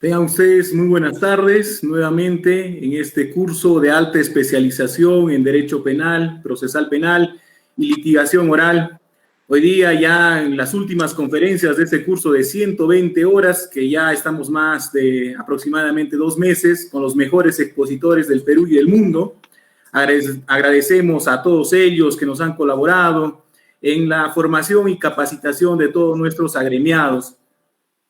Tengan ustedes muy buenas tardes nuevamente en este curso de alta especialización en Derecho Penal, Procesal Penal y Litigación Oral. Hoy día ya en las últimas conferencias de este curso de 120 horas, que ya estamos más de aproximadamente 2 meses con los mejores expositores del Perú y del mundo. Agradecemos a todos ellos que nos han colaborado en la formación y capacitación de todos nuestros agremiados.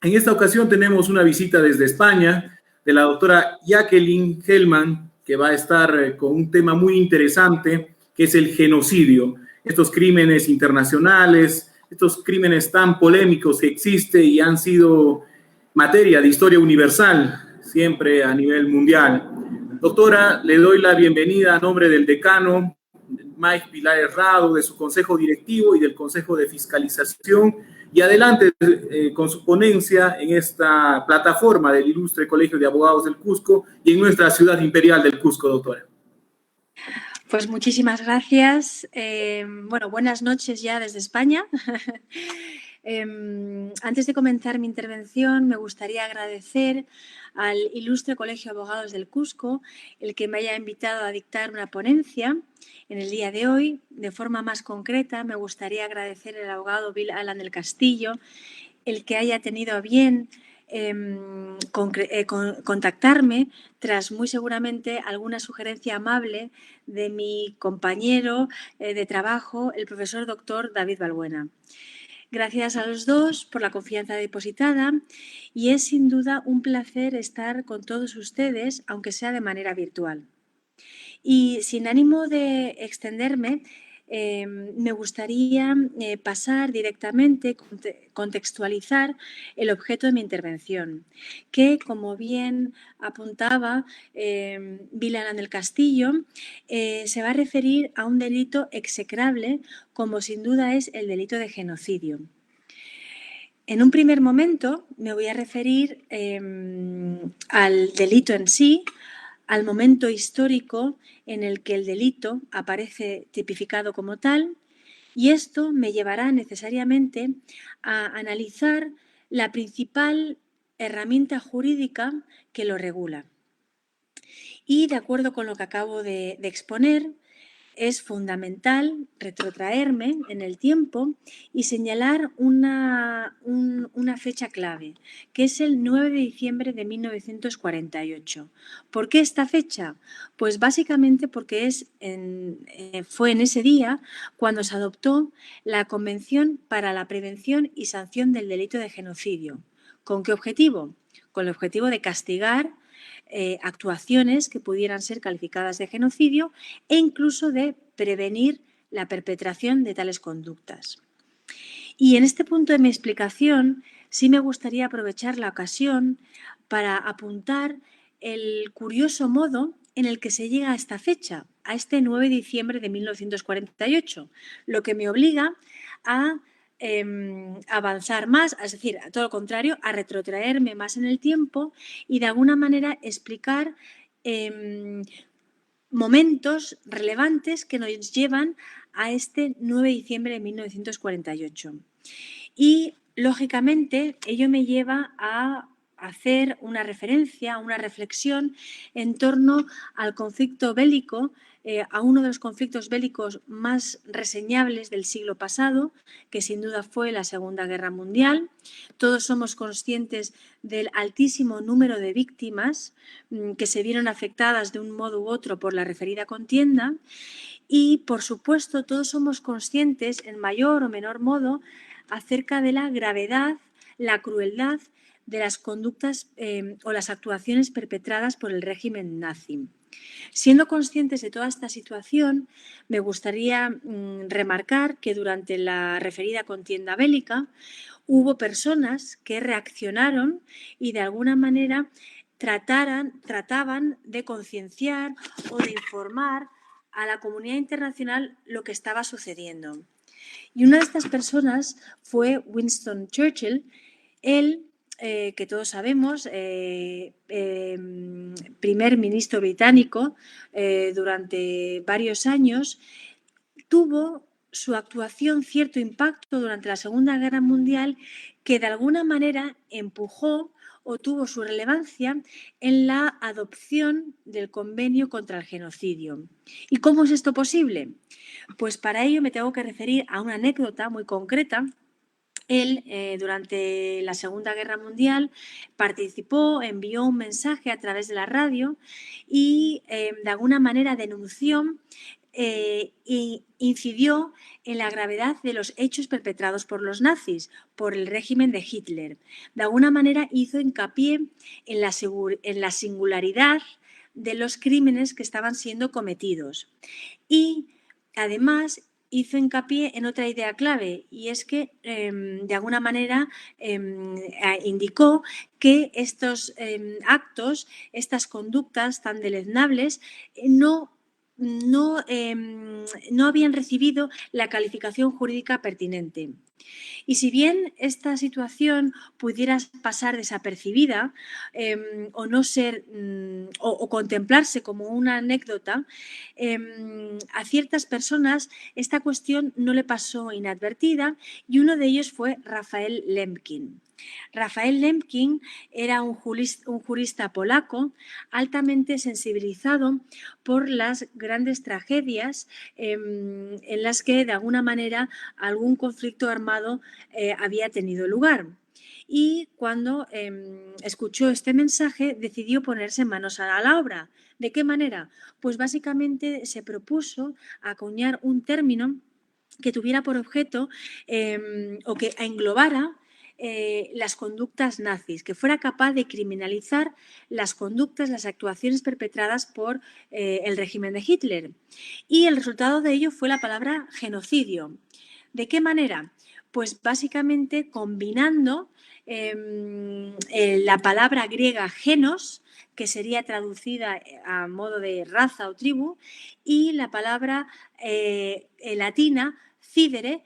En esta ocasión tenemos una visita desde España de la doctora Jacqueline Hellman, que va a estar con un tema muy interesante, que es el genocidio. Estos crímenes internacionales, estos crímenes tan polémicos que existen y han sido materia de historia universal, siempre a nivel mundial. Doctora, le doy la bienvenida a nombre del decano, Mike Pilar Errado, de su consejo directivo y del consejo de fiscalización, y adelante con su ponencia en esta plataforma del Ilustre Colegio de Abogados del Cusco y en nuestra ciudad imperial del Cusco, doctora. Pues muchísimas gracias. Bueno, buenas noches ya desde España. Antes de comenzar mi intervención, me gustaría agradecer al Ilustre Colegio de Abogados del Cusco el que me haya invitado a dictar una ponencia en el día de hoy. De forma más concreta, me gustaría agradecer al abogado Bill Alan del Castillo el que haya tenido a bien contactarme tras muy seguramente alguna sugerencia amable de mi compañero de trabajo, el profesor doctor David Balbuena. Gracias a los dos por la confianza depositada y es sin duda un placer estar con todos ustedes, aunque sea de manera virtual. Y sin ánimo de extenderme, me gustaría pasar directamente, contextualizar el objeto de mi intervención, que, como bien apuntaba Bill Alan del Castillo, se va a referir a un delito execrable, como sin duda es el delito de genocidio. En un primer momento me voy a referir al delito en sí, al momento histórico en el que el delito aparece tipificado como tal, y esto me llevará necesariamente a analizar la principal herramienta jurídica que lo regula. Y de acuerdo con lo que acabo de exponer, es fundamental retrotraerme en el tiempo y señalar una fecha clave, que es el 9 de diciembre de 1948. ¿Por qué esta fecha? Pues básicamente porque fue en ese día cuando se adoptó la Convención para la Prevención y Sanción del Delito de Genocidio. ¿Con qué objetivo? Con el objetivo de castigar actuaciones que pudieran ser calificadas de genocidio e incluso de prevenir la perpetración de tales conductas. Y en este punto de mi explicación sí me gustaría aprovechar la ocasión para apuntar el curioso modo en el que se llega a esta fecha, a este 9 de diciembre de 1948, lo que me obliga a avanzar más, es decir, a todo lo contrario, a retrotraerme más en el tiempo y de alguna manera explicar momentos relevantes que nos llevan a este 9 de diciembre de 1948. Y, lógicamente, ello me lleva a hacer una referencia, una reflexión en torno al conflicto bélico, a uno de los conflictos bélicos más reseñables del siglo pasado, que sin duda fue la Segunda Guerra Mundial. Todos somos conscientes del altísimo número de víctimas que se vieron afectadas de un modo u otro por la referida contienda y, por supuesto, todos somos conscientes, en mayor o menor modo, acerca de la gravedad, la crueldad de las conductas o las actuaciones perpetradas por el régimen nazi. Siendo conscientes de toda esta situación, me gustaría remarcar que durante la referida contienda bélica hubo personas que reaccionaron y de alguna manera trataban de concienciar o de informar a la comunidad internacional lo que estaba sucediendo. Y una de estas personas fue Winston Churchill. Él, que todos sabemos, primer ministro británico durante varios años, tuvo su actuación cierto impacto durante la Segunda Guerra Mundial que de alguna manera empujó o tuvo su relevancia en la adopción del Convenio contra el Genocidio. ¿Y cómo es esto posible? Pues para ello me tengo que referir a una anécdota muy concreta. Él, durante la Segunda Guerra Mundial, participó, envió un mensaje a través de la radio y, de alguna manera, denunció e incidió en la gravedad de los hechos perpetrados por los nazis, por el régimen de Hitler. De alguna manera hizo hincapié en la singularidad de los crímenes que estaban siendo cometidos. Y, además, hizo hincapié en otra idea clave, y es que, de alguna manera, indicó que estos actos, estas conductas tan deleznables, no habían recibido la calificación jurídica pertinente. Y si bien esta situación pudiera pasar desapercibida o no ser o contemplarse como una anécdota, a ciertas personas esta cuestión no le pasó inadvertida, y uno de ellos fue Raphael Lemkin. Raphael Lemkin era un jurista polaco altamente sensibilizado por las grandes tragedias en las que, de alguna manera, algún conflicto armado había tenido lugar. Y cuando escuchó este mensaje, decidió ponerse manos a la obra. ¿De qué manera? Pues básicamente se propuso acuñar un término que tuviera por objeto o que englobara las conductas nazis, que fuera capaz de criminalizar las conductas, las actuaciones perpetradas por el régimen de Hitler. Y el resultado de ello fue la palabra genocidio. ¿De qué manera? Pues básicamente combinando la palabra griega genos, que sería traducida a modo de raza o tribu, y la palabra latina cide,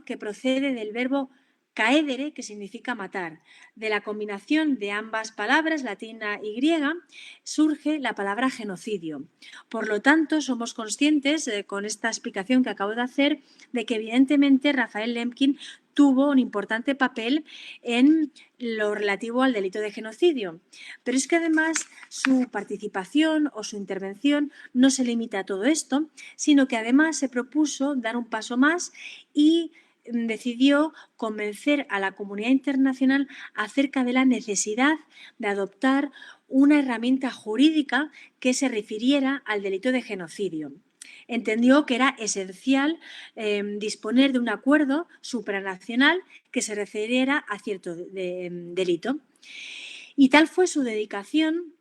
que procede del verbo caedere, que significa matar. De la combinación de ambas palabras, latina y griega, surge la palabra genocidio. Por lo tanto, somos conscientes, con esta explicación que acabo de hacer, de que evidentemente Raphael Lemkin tuvo un importante papel en lo relativo al delito de genocidio. Pero es que además su participación o su intervención no se limita a todo esto, sino que además se propuso dar un paso más y decidió convencer a la comunidad internacional acerca de la necesidad de adoptar una herramienta jurídica que se refiriera al delito de genocidio. Entendió que era esencial disponer de un acuerdo supranacional que se refiriera a cierto delito. Y tal fue su dedicación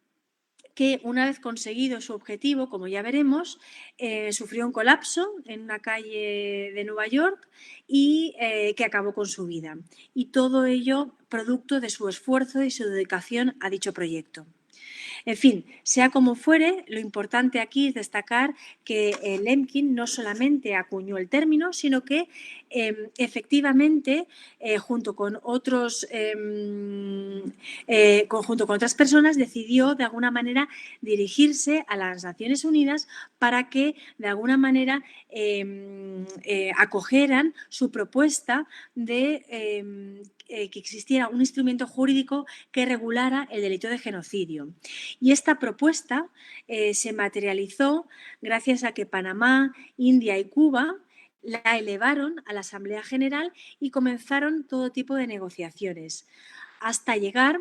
que, una vez conseguido su objetivo, como ya veremos, sufrió un colapso en una calle de Nueva York y que acabó con su vida. Y todo ello producto de su esfuerzo y su dedicación a dicho proyecto. En fin, sea como fuere, lo importante aquí es destacar que Lemkin no solamente acuñó el término, sino que efectivamente, junto con otras personas, decidió de alguna manera dirigirse a las Naciones Unidas para que de alguna manera acogieran su propuesta de que existiera un instrumento jurídico que regulara el delito de genocidio. Y esta propuesta se materializó gracias a que Panamá, India y Cuba la elevaron a la Asamblea General y comenzaron todo tipo de negociaciones, hasta llegar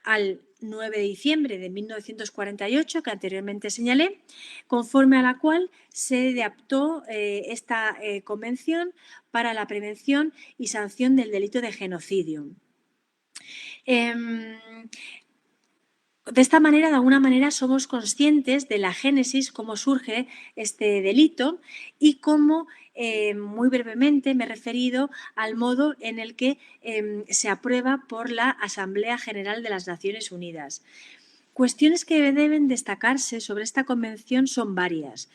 al 9 de diciembre de 1948, que anteriormente señalé, conforme a la cual se adoptó esta Convención para la prevención y sanción del delito de genocidio. De esta manera, de alguna manera, somos conscientes de la génesis, cómo surge este delito y cómo, muy brevemente, me he referido al modo en el que se aprueba por la Asamblea General de las Naciones Unidas. Cuestiones que deben destacarse sobre esta convención son varias.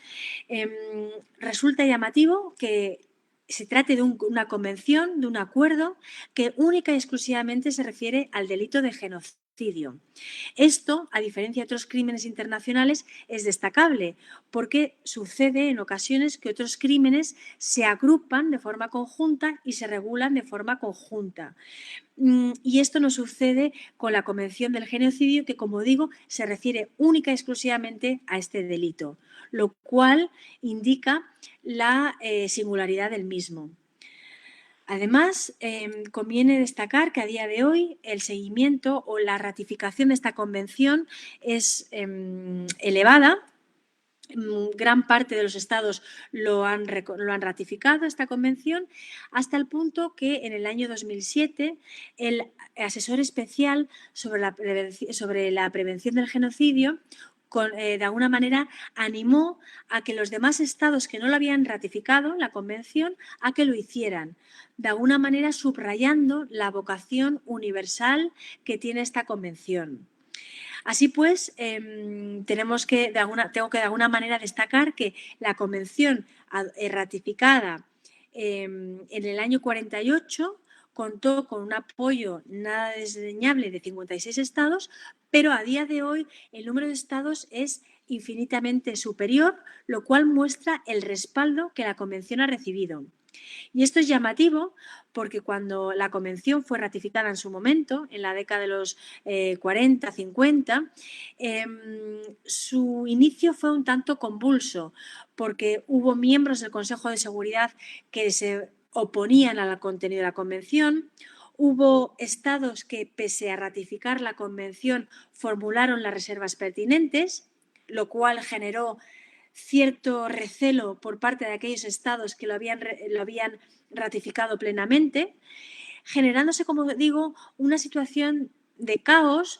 Resulta llamativo que se trate de una convención, de un acuerdo que única y exclusivamente se refiere al delito de genocidio. Esto, a diferencia de otros crímenes internacionales, es destacable porque sucede en ocasiones que otros crímenes se agrupan de forma conjunta y se regulan de forma conjunta. Y esto no sucede con la Convención del Genocidio, que, como digo, se refiere única y exclusivamente a este delito, lo cual indica la singularidad del mismo. Además, conviene destacar que a día de hoy el seguimiento o la ratificación de esta convención es elevada. Gran parte de los estados lo han ratificado, esta convención, hasta el punto que en el año 2007 el asesor especial sobre la prevención del genocidio de alguna manera animó a que los demás estados que no lo habían ratificado, la convención, a que lo hicieran, de alguna manera subrayando la vocación universal que tiene esta convención. Así pues, tengo que de alguna manera destacar que la convención ratificada en el año 48 contó con un apoyo nada desdeñable de 56 estados, pero a día de hoy el número de estados es infinitamente superior, lo cual muestra el respaldo que la convención ha recibido. Y esto es llamativo porque cuando la convención fue ratificada en su momento, en la década de los 40, 50, su inicio fue un tanto convulso porque hubo miembros del Consejo de Seguridad que se oponían al contenido de la convención. Hubo estados que, pese a ratificar la convención, formularon las reservas pertinentes, lo cual generó cierto recelo por parte de aquellos estados que lo habían ratificado plenamente, generándose, como digo, una situación de caos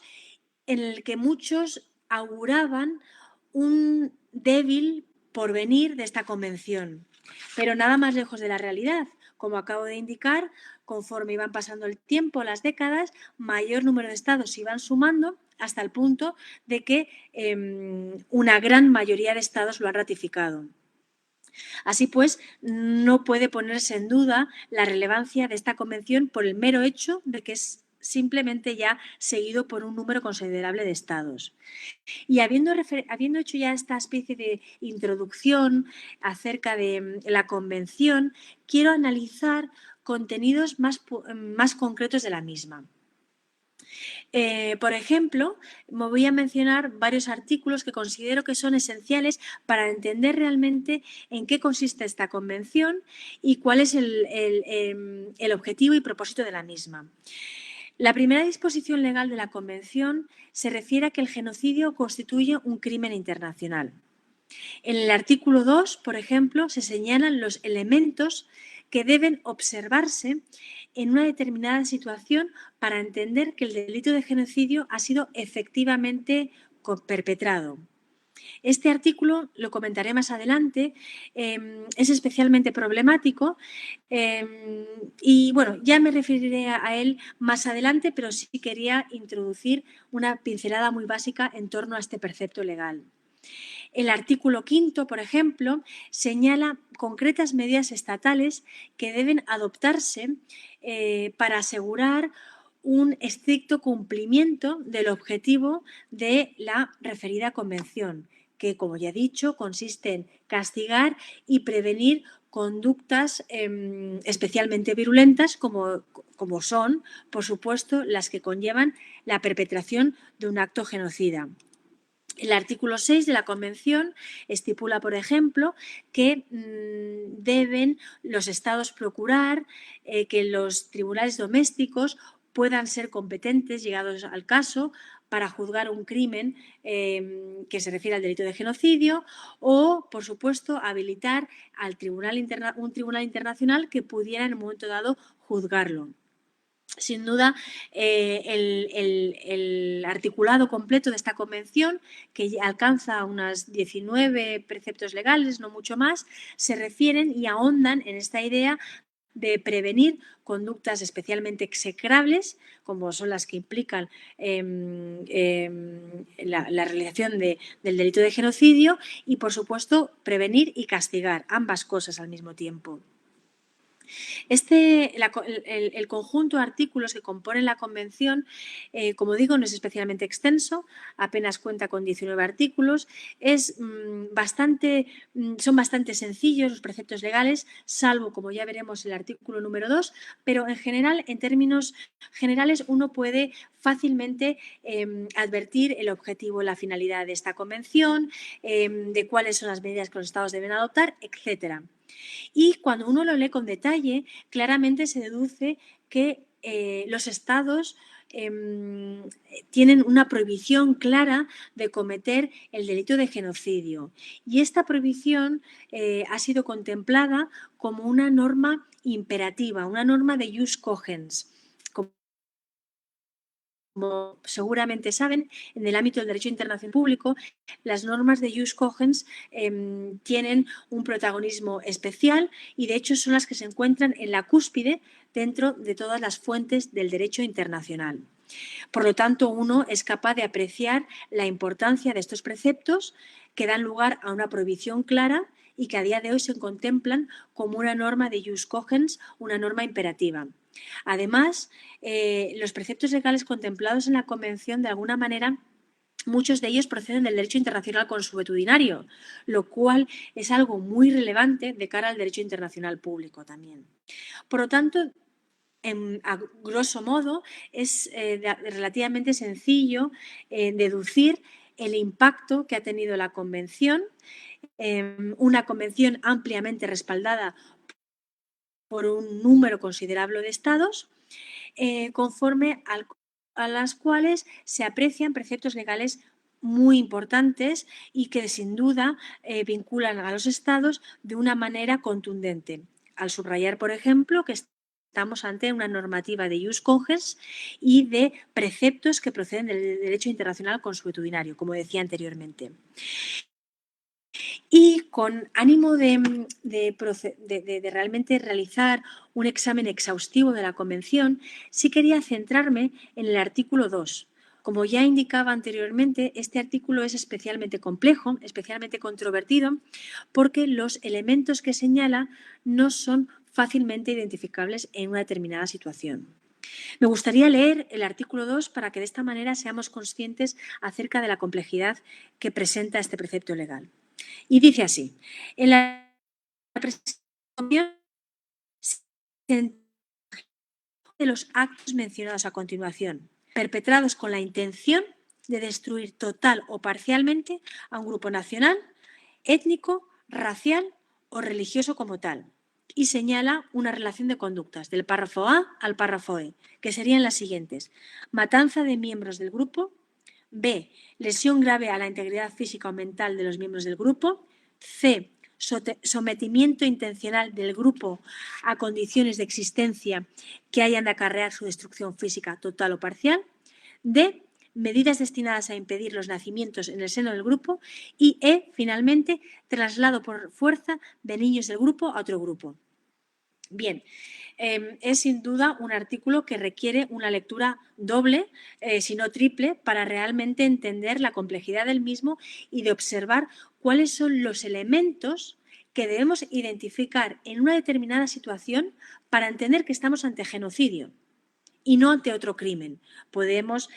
en el que muchos auguraban un débil porvenir de esta convención. Pero nada más lejos de la realidad. Como acabo de indicar, conforme iban pasando el tiempo, las décadas, mayor número de estados se iban sumando hasta el punto de que una gran mayoría de estados lo han ratificado. Así pues, no puede ponerse en duda la relevancia de esta convención por el mero hecho de que es simplemente ya seguido por un número considerable de estados. Y habiendo hecho ya esta especie de introducción acerca de la convención, quiero analizar contenidos más concretos de la misma. Por ejemplo, me voy a mencionar varios artículos que considero que son esenciales para entender realmente en qué consiste esta convención y cuál es el objetivo y propósito de la misma. La primera disposición legal de la convención se refiere a que el genocidio constituye un crimen internacional. En el artículo 2, por ejemplo, se señalan los elementos que deben observarse en una determinada situación para entender que el delito de genocidio ha sido efectivamente perpetrado. Este artículo, lo comentaré más adelante, es especialmente problemático y bueno, ya me referiré a él más adelante, pero sí quería introducir una pincelada muy básica en torno a este precepto legal. El artículo 5, por ejemplo, señala concretas medidas estatales que deben adoptarse para asegurar un estricto cumplimiento del objetivo de la referida convención, que, como ya he dicho, consiste en castigar y prevenir conductas especialmente virulentas como son, por supuesto, las que conllevan la perpetración de un acto genocida. El artículo 6 de la Convención estipula, por ejemplo, que deben los estados procurar que los tribunales domésticos puedan ser competentes, llegados al caso, para juzgar un crimen que se refiere al delito de genocidio o, por supuesto, habilitar un tribunal internacional que pudiera en un momento dado juzgarlo. Sin duda, el articulado completo de esta convención, que alcanza unas 19 preceptos legales, no mucho más, se refieren y ahondan en esta idea de prevenir conductas especialmente execrables, como son las que implican la realización del delito de genocidio y, por supuesto, prevenir y castigar, ambas cosas al mismo tiempo. El conjunto de artículos que componen la Convención, como digo, no es especialmente extenso, apenas cuenta con 19 artículos, son bastante sencillos los preceptos legales, salvo, como ya veremos, el artículo número 2, pero en general, en términos generales, uno puede fácilmente advertir el objetivo, la finalidad de esta Convención, de cuáles son las medidas que los Estados deben adoptar, etcétera. Y cuando uno lo lee con detalle, claramente se deduce que los Estados tienen una prohibición clara de cometer el delito de genocidio. Y esta prohibición ha sido contemplada como una norma imperativa, una norma de jus cogens. Como seguramente saben, en el ámbito del derecho internacional público, las normas de jus cogens tienen un protagonismo especial y, de hecho, son las que se encuentran en la cúspide dentro de todas las fuentes del derecho internacional. Por lo tanto, uno es capaz de apreciar la importancia de estos preceptos que dan lugar a una prohibición clara y que a día de hoy se contemplan como una norma de jus cogens, una norma imperativa. Además, los preceptos legales contemplados en la Convención, de alguna manera, muchos de ellos proceden del derecho internacional consuetudinario, lo cual es algo muy relevante de cara al derecho internacional público también. Por lo tanto, a grosso modo, es relativamente sencillo deducir el impacto que ha tenido la Convención, una Convención ampliamente respaldada por un número considerable de estados, conforme a las cuales se aprecian preceptos legales muy importantes y que sin duda vinculan a los estados de una manera contundente. Al subrayar, por ejemplo, que estamos ante una normativa de jus cogens y de preceptos que proceden del derecho internacional consuetudinario, como decía anteriormente. Y con ánimo de realmente realizar un examen exhaustivo de la Convención, sí quería centrarme en el artículo 2. Como ya indicaba anteriormente, este artículo es especialmente complejo, especialmente controvertido, porque los elementos que señala no son fácilmente identificables en una determinada situación. Me gustaría leer el artículo 2 para que de esta manera seamos conscientes acerca de la complejidad que presenta este precepto legal. Y dice así: en la presentación de los actos mencionados a continuación, perpetrados con la intención de destruir total o parcialmente a un grupo nacional, étnico, racial o religioso como tal, y señala una relación de conductas del párrafo A al párrafo E, que serían las siguientes: matanza de miembros del grupo, B, lesión grave a la integridad física o mental de los miembros del grupo, C, sometimiento intencional del grupo a condiciones de existencia que hayan de acarrear su destrucción física total o parcial, D, medidas destinadas a impedir los nacimientos en el seno del grupo, y E, finalmente, traslado por fuerza de niños del grupo a otro grupo. Bien, es sin duda un artículo que requiere una lectura doble, si no triple, para realmente entender la complejidad del mismo y de observar cuáles son los elementos que debemos identificar en una determinada situación para entender que estamos ante genocidio y no ante otro crimen. Podemos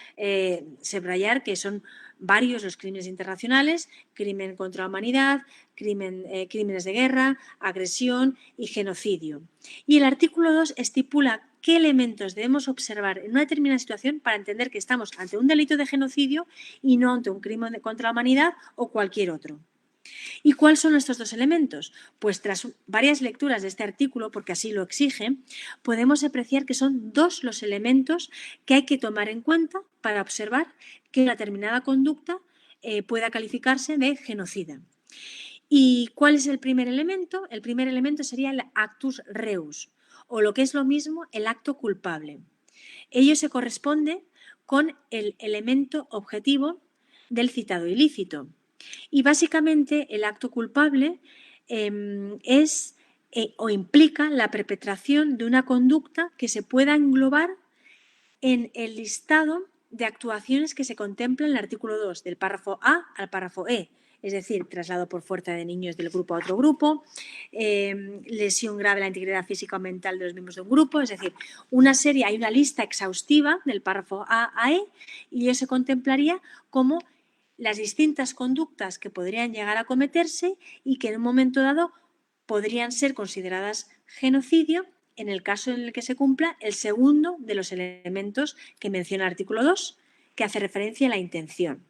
subrayar que son varios los crímenes internacionales: crimen contra la humanidad, crímenes de guerra, agresión y genocidio. Y el artículo 2 estipula qué elementos debemos observar en una determinada situación para entender que estamos ante un delito de genocidio y no ante un crimen contra la humanidad o cualquier otro. ¿Y cuáles son estos dos elementos? Pues tras varias lecturas de este artículo, porque así lo exige, podemos apreciar que son dos los elementos que hay que tomar en cuenta para observar que una determinada conducta pueda calificarse de genocida. ¿Y cuál es el primer elemento? El primer elemento sería el actus reus, o lo que es lo mismo, el acto culpable. Ello se corresponde con el elemento objetivo del citado ilícito. Y básicamente el acto culpable es o implica la perpetración de una conducta que se pueda englobar en el listado de actuaciones que se contempla en el artículo 2, del párrafo A al párrafo E, es decir, traslado por fuerza de niños del grupo a otro grupo, lesión grave a la integridad física o mental de los miembros de un grupo, es decir, hay una lista exhaustiva del párrafo A a E y ello se contemplaría como las distintas conductas que podrían llegar a cometerse y que en un momento dado podrían ser consideradas genocidio en el caso en el que se cumpla el segundo de los elementos que menciona el artículo 2, que hace referencia a la intención.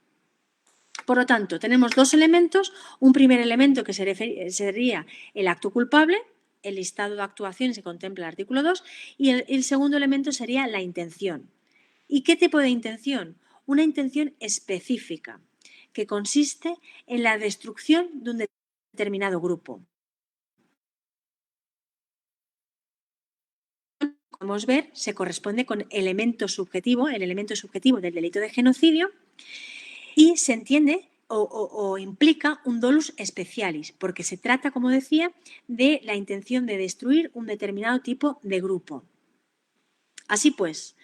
Por lo tanto, tenemos dos elementos. Un primer elemento que sería el acto culpable, el listado de actuaciones que contempla el artículo 2, y el segundo elemento sería la intención. ¿Y qué tipo de intención? Una intención específica, que consiste en la destrucción de un determinado grupo. Como podemos ver, se corresponde con el elemento subjetivo del delito de genocidio, y se entiende o implica un dolus specialis, porque se trata, como decía, de la intención de destruir un determinado tipo de grupo. Así pues,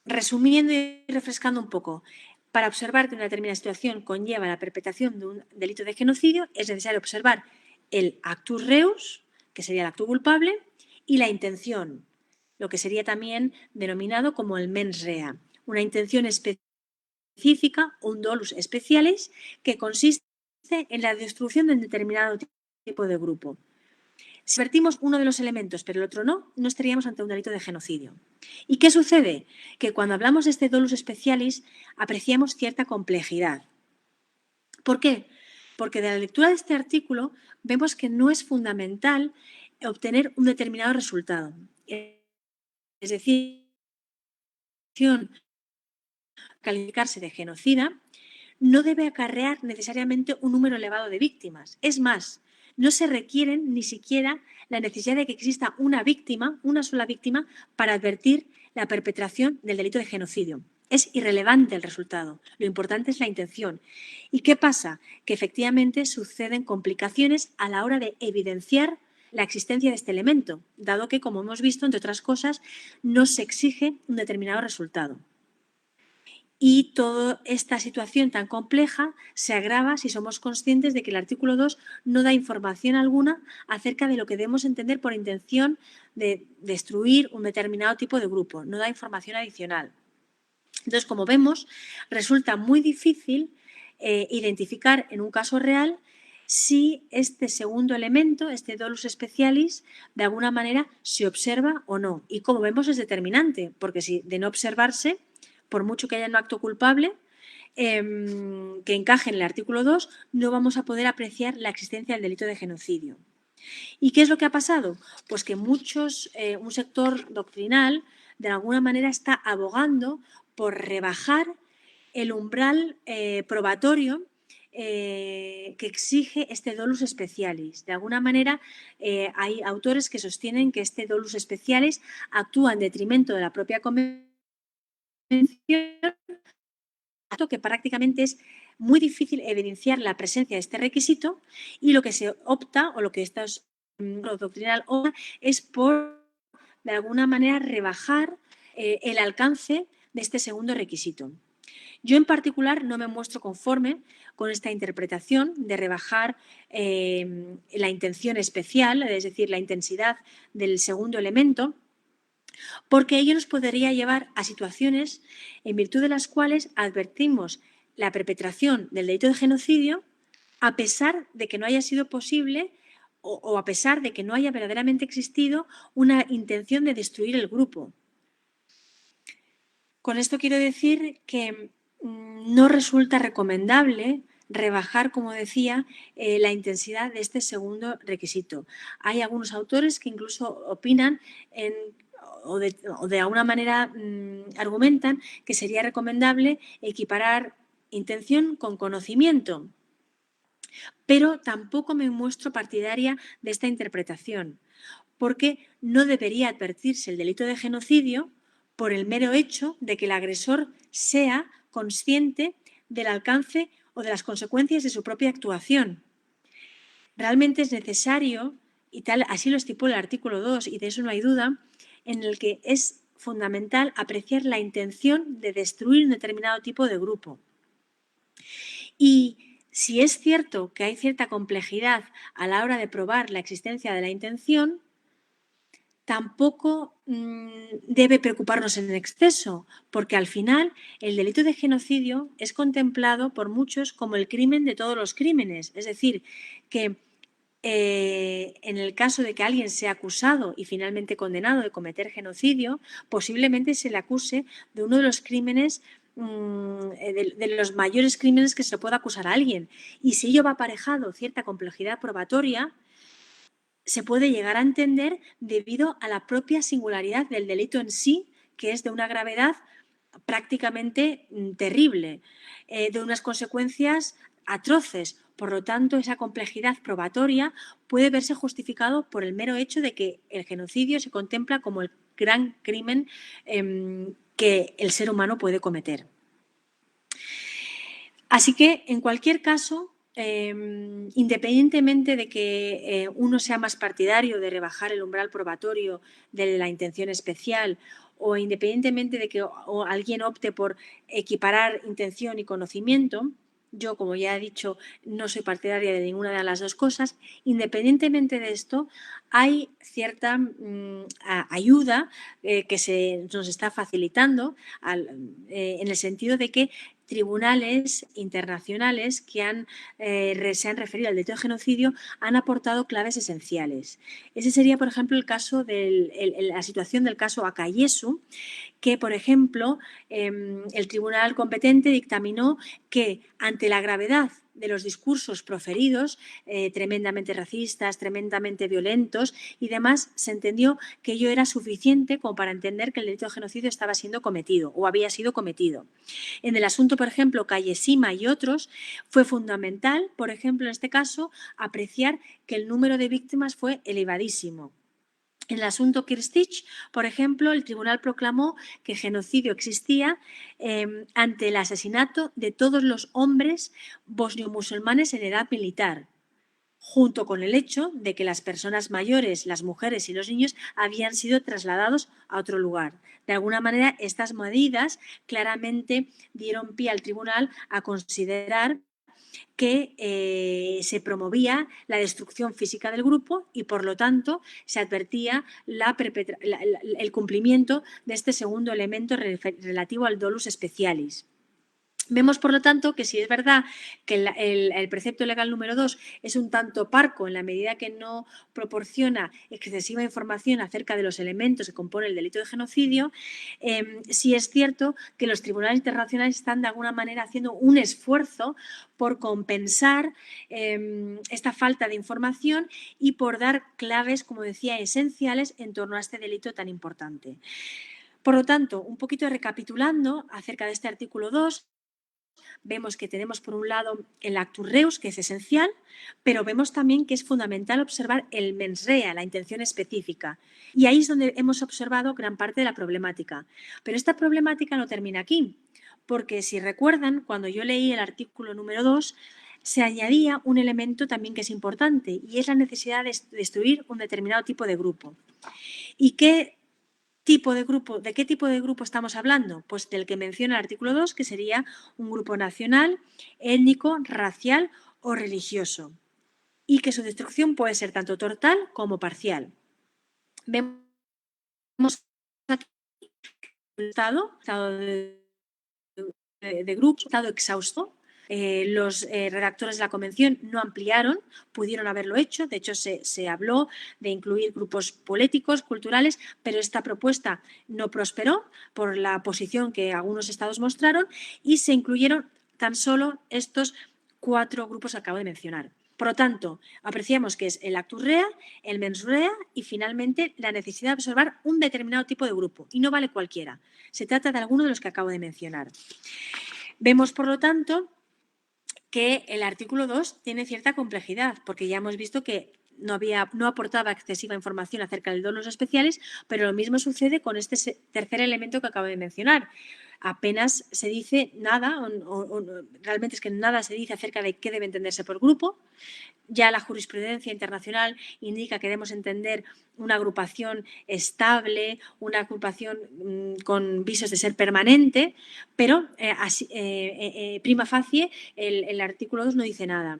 resumiendo y refrescando un poco, para observar que una determinada situación conlleva la perpetración de un delito de genocidio, es necesario observar el actus reus, que sería el acto culpable, y la intención, lo que sería también denominado como el mens rea, una intención específica, un dolus specialis, que consiste en la destrucción de un determinado tipo de grupo. Si vertimos uno de los elementos pero el otro no, no estaríamos ante un delito de genocidio. ¿Y qué sucede? Que cuando hablamos de este dolus specialis apreciamos cierta complejidad. ¿Por qué? Porque de la lectura de este artículo vemos que no es fundamental obtener un determinado resultado. Es decir, calificarse de genocida no debe acarrear necesariamente un número elevado de víctimas. Es más, no se requiere ni siquiera la necesidad de que exista una sola víctima, para advertir la perpetración del delito de genocidio. Es irrelevante el resultado, lo importante es la intención. ¿Y qué pasa? Que efectivamente suceden complicaciones a la hora de evidenciar la existencia de este elemento, dado que, como hemos visto, entre otras cosas, no se exige un determinado resultado. Y toda esta situación tan compleja se agrava si somos conscientes de que el artículo 2 no da información alguna acerca de lo que debemos entender por intención de destruir un determinado tipo de grupo, no da información adicional. Entonces, como vemos, resulta muy difícil identificar en un caso real si este segundo elemento, este dolus specialis, de alguna manera se observa o no. Y como vemos, es determinante, porque si de no observarse, por mucho que haya un acto culpable que encaje en el artículo 2, no vamos a poder apreciar la existencia del delito de genocidio. ¿Y qué es lo que ha pasado? Pues que un sector doctrinal, de alguna manera está abogando por rebajar el umbral probatorio que exige este dolus specialis. De alguna manera, hay autores que sostienen que este dolus specialis actúa en detrimento de la propia convención, que prácticamente es muy difícil evidenciar la presencia de este requisito, y lo que se opta, o lo que estos doctrinal opta, es por, de alguna manera, rebajar el alcance de este segundo requisito. Yo, en particular, no me muestro conforme con esta interpretación de rebajar la intención especial, es decir, la intensidad del segundo elemento, porque ello nos podría llevar a situaciones en virtud de las cuales advertimos la perpetración del delito de genocidio a pesar de que no haya sido posible o a pesar de que no haya verdaderamente existido una intención de destruir el grupo. Con esto quiero decir que no resulta recomendable rebajar, como decía, la intensidad de este segundo requisito. Hay algunos autores que incluso opinan o de alguna manera argumentan que sería recomendable equiparar intención con conocimiento, pero tampoco me muestro partidaria de esta interpretación, porque no debería advertirse el delito de genocidio por el mero hecho de que el agresor sea consciente del alcance o de las consecuencias de su propia actuación. Realmente es necesario, y tal así lo estipula el artículo 2, y de eso no hay duda, en el que es fundamental apreciar la intención de destruir un determinado tipo de grupo. Y Si es cierto que hay cierta complejidad a la hora de probar la existencia de la intención, tampoco debe preocuparnos en exceso, porque al final el delito de genocidio es contemplado por muchos como el crimen de todos los crímenes. Es decir, que en el caso de que alguien sea acusado y finalmente condenado de cometer genocidio, posiblemente se le acuse de uno de los crímenes, de los mayores crímenes que se pueda acusar a alguien. Y si ello va aparejado cierta complejidad probatoria, se puede llegar a entender debido a la propia singularidad del delito en sí, que es de una gravedad prácticamente terrible, de unas consecuencias atroces. Por lo tanto, esa complejidad probatoria puede verse justificado por el mero hecho de que el genocidio se contempla como el gran crimen que el ser humano puede cometer. Así que, en cualquier caso, independientemente de que uno sea más partidario de rebajar el umbral probatorio de la intención especial o independientemente de que alguien opte por equiparar intención y conocimiento, yo, como ya he dicho, no soy partidaria de ninguna de las dos cosas. Independientemente de esto, hay cierta ayuda que nos está facilitando en el sentido de que tribunales internacionales que se han referido al delito de genocidio han aportado claves esenciales. Ese sería, por ejemplo, el caso la situación del caso Akayesu, que, por ejemplo, el tribunal competente dictaminó que ante la gravedad de los discursos proferidos, tremendamente racistas, tremendamente violentos y demás, se entendió que ello era suficiente como para entender que el delito de genocidio estaba siendo cometido o había sido cometido. En el asunto, por ejemplo, Kayeshima y otros, fue fundamental, por ejemplo, en este caso, apreciar que el número de víctimas fue elevadísimo. En el asunto Kirstich, por ejemplo, el tribunal proclamó que el genocidio existía ante el asesinato de todos los hombres bosnio-musulmanes en edad militar, junto con el hecho de que las personas mayores, las mujeres y los niños habían sido trasladados a otro lugar. De alguna manera, estas medidas claramente dieron pie al tribunal a considerar que se promovía la destrucción física del grupo y, por lo tanto, se advertía el cumplimiento de este segundo elemento relativo al dolus specialis. Vemos, por lo tanto, que si es verdad que el precepto legal número 2 es un tanto parco en la medida que no proporciona excesiva información acerca de los elementos que componen el delito de genocidio, sí es cierto que los tribunales internacionales están de alguna manera haciendo un esfuerzo por compensar esta falta de información y por dar claves, como decía, esenciales en torno a este delito tan importante. Por lo tanto, un poquito recapitulando acerca de este artículo 2, vemos que tenemos por un lado el actus reus, que es esencial, pero vemos también que es fundamental observar el mens rea, la intención específica. Y ahí es donde hemos observado gran parte de la problemática. Pero esta problemática no termina aquí, porque si recuerdan, cuando yo leí el artículo número 2, se añadía un elemento también que es importante y es la necesidad de destruir un determinado tipo de grupo. ¿Y qué tipo de grupo? ¿De qué tipo de grupo estamos hablando? Pues del que menciona el artículo 2, que sería un grupo nacional, étnico, racial o religioso, y que su destrucción puede ser tanto total como parcial. Vemos aquí el estado de grupo, estado exhausto. Los redactores de la convención no ampliaron, pudieron haberlo hecho, de hecho se habló de incluir grupos políticos, culturales, pero esta propuesta no prosperó por la posición que algunos estados mostraron y se incluyeron tan solo estos 4 grupos que acabo de mencionar. Por lo tanto, apreciamos que es el actus rea, el mens rea y finalmente la necesidad de observar un determinado tipo de grupo y no vale cualquiera. Se trata de alguno de los que acabo de mencionar. Vemos, por lo tanto, que el artículo 2 tiene cierta complejidad, porque ya hemos visto que no aportaba excesiva información acerca de donos especiales, pero lo mismo sucede con este tercer elemento que acabo de mencionar. Apenas se dice nada, o realmente es que nada se dice acerca de qué debe entenderse por grupo. Ya la jurisprudencia internacional indica que debemos entender una agrupación estable, una agrupación con visos de ser permanente, pero prima facie el artículo 2 no dice nada.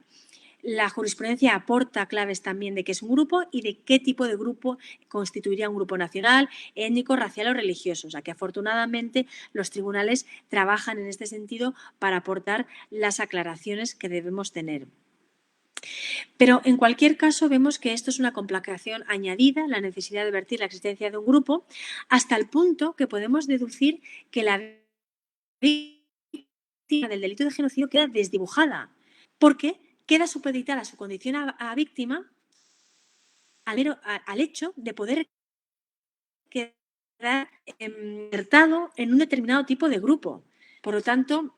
La jurisprudencia aporta claves también de qué es un grupo y de qué tipo de grupo constituiría un grupo nacional, étnico, racial o religioso. O sea que afortunadamente los tribunales trabajan en este sentido para aportar las aclaraciones que debemos tener. Pero en cualquier caso vemos que esto es una complicación añadida, la necesidad de advertir la existencia de un grupo, hasta el punto que podemos deducir que la víctima del delito de genocidio queda desdibujada, porque queda supeditada su condición a víctima al hecho de poder quedar insertado en un determinado tipo de grupo. Por lo tanto,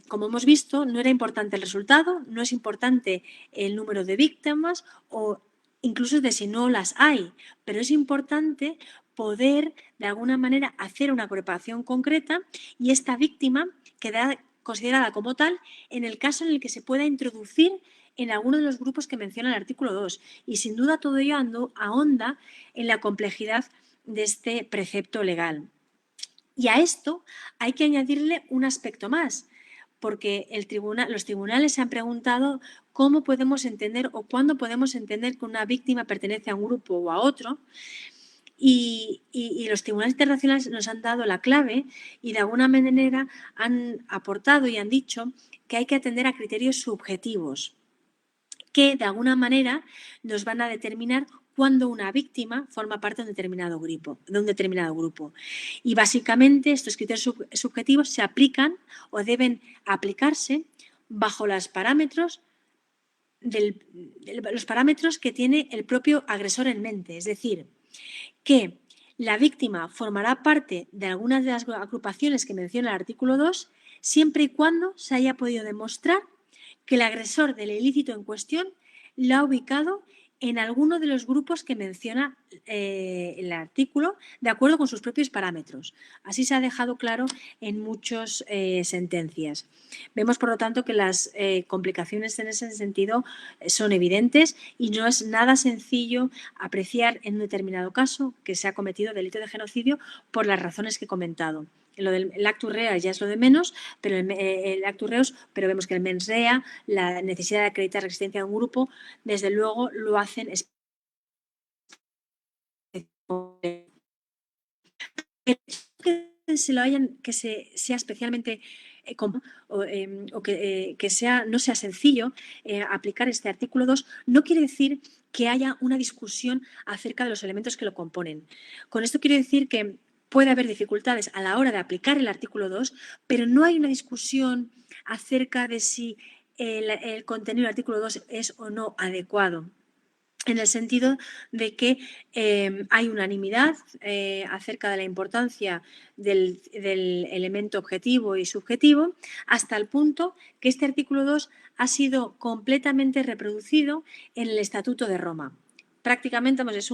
como hemos visto, no era importante el resultado, no es importante el número de víctimas o incluso de si no las hay, pero es importante poder de alguna manera hacer una agrupación concreta y esta víctima queda considerada como tal en el caso en el que se pueda introducir en alguno de los grupos que menciona el artículo 2. Y sin duda todo ello ahonda en la complejidad de este precepto legal. Y a esto hay que añadirle un aspecto más, porque los tribunales se han preguntado cómo podemos entender o cuándo podemos entender que una víctima pertenece a un grupo o a otro. Y los tribunales internacionales nos han dado la clave y de alguna manera han aportado y han dicho que hay que atender a criterios subjetivos que de alguna manera nos van a determinar cuándo una víctima forma parte de un determinado grupo. Y básicamente estos criterios subjetivos se aplican o deben aplicarse bajo los parámetros que tiene el propio agresor en mente. Es decir, que la víctima formará parte de algunas de las agrupaciones que menciona el artículo 2 siempre y cuando se haya podido demostrar que el agresor del ilícito en cuestión lo ha ubicado en alguno de los grupos que menciona el artículo de acuerdo con sus propios parámetros. Así se ha dejado claro en muchas sentencias. Vemos, por lo tanto, que las complicaciones en ese sentido son evidentes y no es nada sencillo apreciar en un determinado caso que se ha cometido delito de genocidio por las razones que he comentado. Lo del actus reus ya es lo de menos, pero el actus reus, pero vemos que el mens rea, la necesidad de acreditar la existencia de un grupo, desde luego lo hacen que sea especialmente o que no sea sencillo aplicar este artículo 2, no quiere decir que haya una discusión acerca de los elementos que lo componen. Con esto quiero decir que puede haber dificultades a la hora de aplicar el artículo 2, pero no hay una discusión acerca de si el contenido del artículo 2 es o no adecuado, en el sentido de que hay unanimidad acerca de la importancia del elemento objetivo y subjetivo, hasta el punto que este artículo 2 ha sido completamente reproducido en el Estatuto de Roma. Prácticamente, es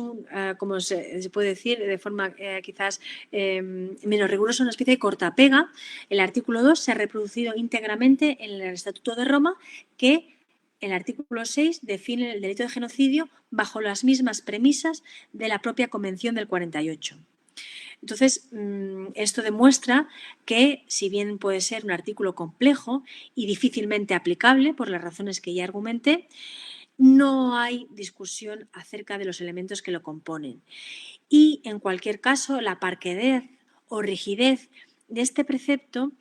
como se puede decir de forma quizás menos rigurosa, una especie de cortapega. El artículo 2 se ha reproducido íntegramente en el Estatuto de Roma, que el artículo 6 define el delito de genocidio bajo las mismas premisas de la propia Convención del 48. Entonces, esto demuestra que, si bien puede ser un artículo complejo y difícilmente aplicable por las razones que ya argumenté, no hay discusión acerca de los elementos que lo componen. Y, en cualquier caso, la parquedez o rigidez de este precepto,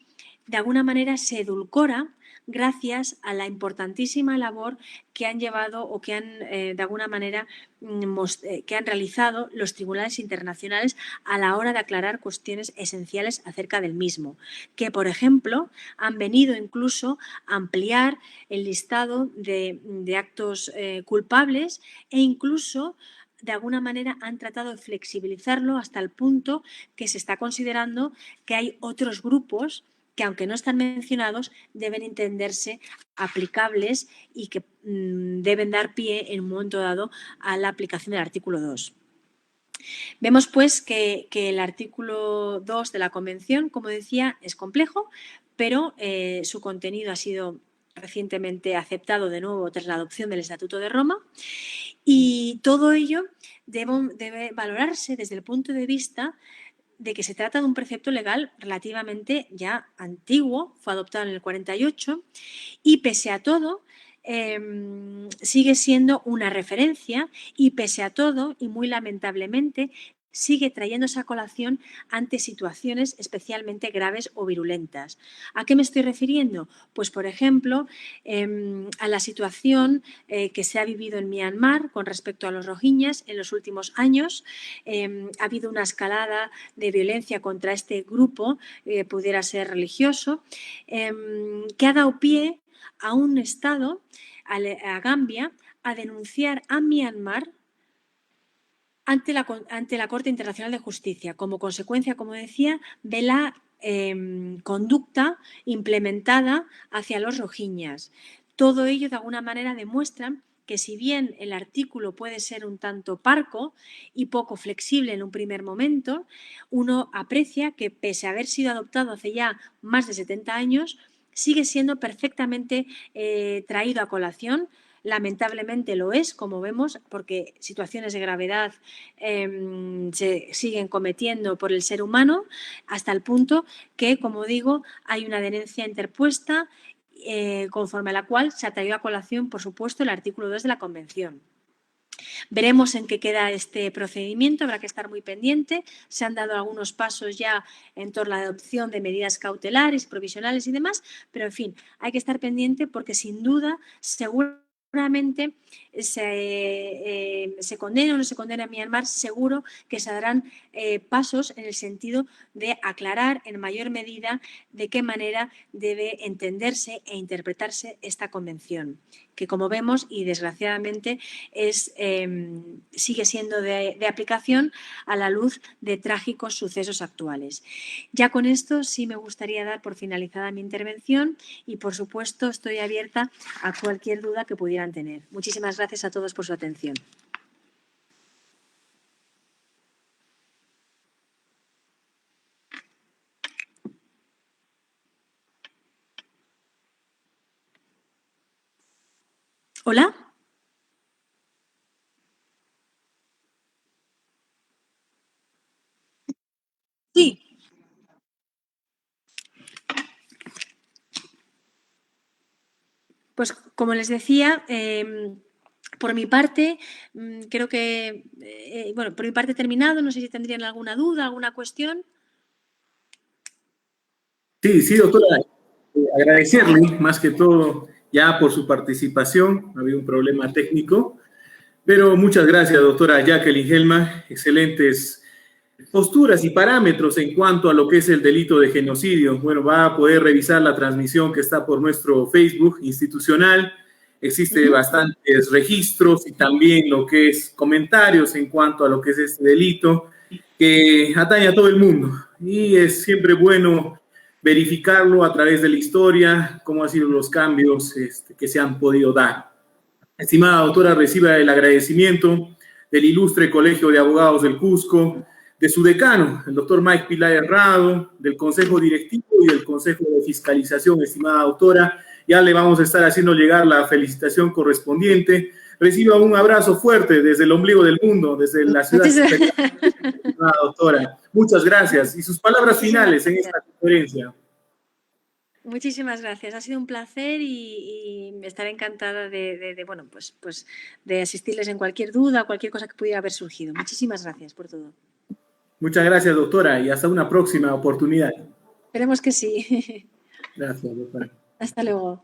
de alguna manera, se edulcora gracias a la importantísima labor que han llevado o que han, de alguna manera, que han realizado los tribunales internacionales a la hora de aclarar cuestiones esenciales acerca del mismo, que, por ejemplo, han venido incluso a ampliar el listado de actos culpables e incluso de alguna manera han tratado de flexibilizarlo hasta el punto que se está considerando que hay otros grupos que, aunque no están mencionados, deben entenderse aplicables y que deben dar pie en un momento dado a la aplicación del artículo 2. Vemos, pues, que el artículo 2 de la Convención, como decía, es complejo, pero su contenido ha sido recientemente aceptado de nuevo tras la adopción del Estatuto de Roma, y todo ello debe valorarse desde el punto de vista de que se trata de un precepto legal relativamente ya antiguo, fue adoptado en el 48, y pese a todo sigue siendo una referencia, y pese a todo, y muy lamentablemente, sigue trayéndose a colación ante situaciones especialmente graves o virulentas. ¿A qué me estoy refiriendo? Pues, por ejemplo, a la situación que se ha vivido en Myanmar con respecto a los rohinyas en los últimos años. Ha habido una escalada de violencia contra este grupo, pudiera ser religioso, que ha dado pie a un Estado, a Gambia, a denunciar a Myanmar ante la Corte Internacional de Justicia, como consecuencia, como decía, de la conducta implementada hacia los rohinyas. Todo ello, de alguna manera, demuestra que, si bien el artículo puede ser un tanto parco y poco flexible en un primer momento, uno aprecia que, pese a haber sido adoptado hace ya más de 70 años, sigue siendo perfectamente traído a colación. Lamentablemente lo es, como vemos, porque situaciones de gravedad se siguen cometiendo por el ser humano, hasta el punto que, como digo, hay una denuncia interpuesta conforme a la cual se ha traído a colación, por supuesto, el artículo 2 de la Convención. Veremos en qué queda este procedimiento, habrá que estar muy pendiente. Se han dado algunos pasos ya en torno a la adopción de medidas cautelares, provisionales y demás, pero, en fin, hay que estar pendiente porque, sin duda, seguramente se condena o no se condena a Myanmar, seguro que se darán pasos en el sentido de aclarar en mayor medida de qué manera debe entenderse e interpretarse esta convención, que, como vemos, y desgraciadamente sigue siendo de aplicación a la luz de trágicos sucesos actuales. Ya con esto sí me gustaría dar por finalizada mi intervención y, por supuesto, estoy abierta a cualquier duda que pudieran tener. Muchísimas gracias a todos por su atención. ¿Hola? Sí. Pues, como les decía, por mi parte, creo que, bueno, por mi parte he terminado. No sé si tendrían alguna duda, alguna cuestión. Sí, doctora, agradecerle más que todo ya por su participación. Ha habido un problema técnico, pero muchas gracias, doctora Jacqueline Hellman. Excelentes posturas y parámetros en cuanto a lo que es el delito de genocidio. Bueno, va a poder revisar la transmisión que está por nuestro Facebook institucional. Existe bastantes registros y también lo que es comentarios en cuanto a lo que es este delito que atañe a todo el mundo. Y es siempre bueno verificarlo a través de la historia, cómo han sido los cambios que se han podido dar. Estimada doctora, reciba el agradecimiento del ilustre Colegio de Abogados del Cusco, de su decano, el doctor Mike Pilar Herrado, del Consejo Directivo y del Consejo de Fiscalización. Estimada doctora, ya le vamos a estar haciendo llegar la felicitación correspondiente. Reciba un abrazo fuerte desde el ombligo del mundo, desde la ciudad. Estimada doctora, muchas gracias. Y sus palabras finales en esta conferencia. Muchísimas gracias. Ha sido un placer y estaré encantada bueno, pues de asistirles en cualquier duda, cualquier cosa que pudiera haber surgido. Muchísimas gracias por todo. Muchas gracias, doctora, y hasta una próxima oportunidad. Esperemos que sí. Gracias, doctora. Hasta luego.